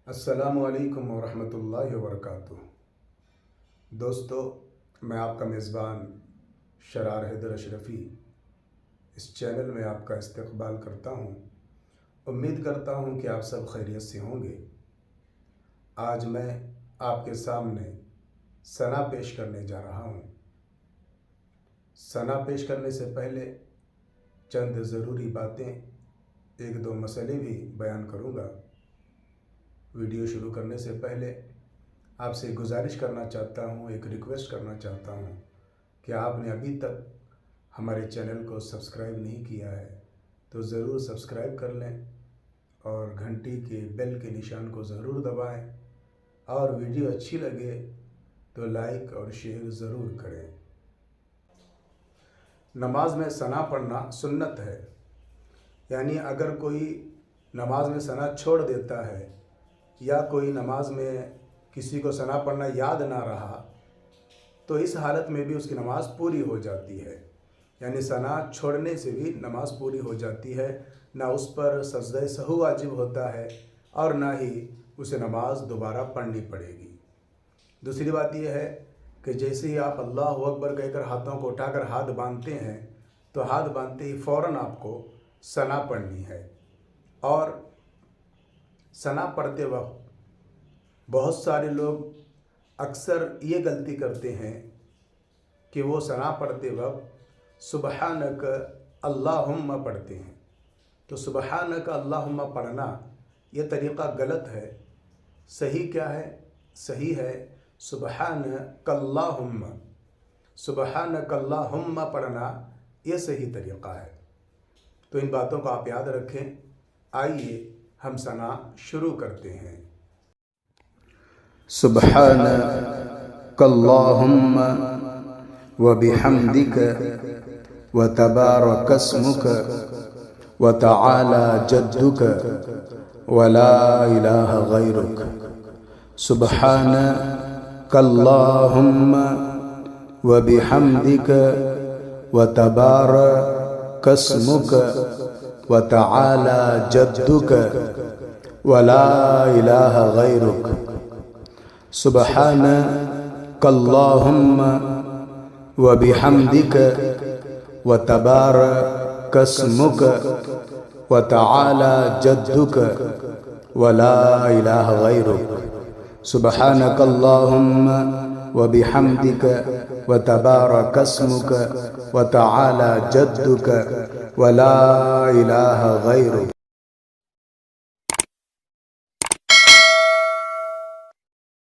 السلام علیکم ورحمۃ اللہ وبرکاتہ۔ دوستو، میں آپ کا میزبان شرار حیدر اشرفی اس چینل میں آپ کا استقبال کرتا ہوں۔ امید کرتا ہوں کہ آپ سب خیریت سے ہوں گے۔ آج میں آپ کے سامنے ثنا پیش کرنے جا رہا ہوں۔ ثنا پیش کرنے سے پہلے چند ضروری باتیں، ایک دو مسئلے بھی بیان کروں گا۔ ویڈیو شروع کرنے سے پہلے آپ سے گزارش کرنا چاہتا ہوں، ایک ریکویسٹ کرنا چاہتا ہوں کہ آپ نے ابھی تک ہمارے چینل کو سبسکرائب نہیں کیا ہے تو ضرور سبسکرائب کر لیں اور گھنٹی کے بیل کے نشان کو ضرور دبائیں، اور ویڈیو اچھی لگے تو لائک اور شیئر ضرور کریں۔ نماز میں ثنا پڑھنا سنت ہے، یعنی اگر کوئی نماز میں ثنا چھوڑ دیتا ہے یا کوئی نماز میں کسی کو ثنا پڑھنا یاد نہ رہا تو اس حالت میں بھی اس کی نماز پوری ہو جاتی ہے، یعنی ثنا چھوڑنے سے بھی نماز پوری ہو جاتی ہے، نہ اس پر سجدہ سہو واجب ہوتا ہے اور نہ ہی اسے نماز دوبارہ پڑھنی پڑے گی۔ دوسری بات یہ ہے کہ جیسے ہی آپ اللہ اکبر کہہ کر ہاتھوں کو اٹھا کر ہاتھ باندھتے ہیں تو ہاتھ باندھتے ہی فوراً آپ کو ثنا پڑھنی ہے۔ اور ثنا پڑھتے وقت بہت سارے لوگ اکثر یہ غلطی کرتے ہیں کہ وہ ثنا پڑھتے وقت سبحانک اللہم پڑھتے ہیں، تو سبحانک اللہم پڑھنا یہ طریقہ غلط ہے۔ صحیح کیا ہے؟ صحیح ہے سبحانک اللہم، سبحانک اللہم پڑھنا یہ صحیح طریقہ ہے۔ تو ان باتوں کو آپ یاد رکھیں۔ آئیے ہم ثنا شروع کرتے ہیں۔ سبحانک اللہم وبحمدک وتبارک اسمک وتعالی جدک ولا الہ غیرک۔ سبحانک اللہم وبحمدک وتبارک اسمک وتعالی جدک ولا الہ غیرک۔ سبحانک اللہم وبحمدک وتبارک اسمک وتعالی جدک ولا الہ غیرک۔ سبحانک اللہم وبحمدک وتبارک اسمک وتعالی جدک ولا الہ غیرک۔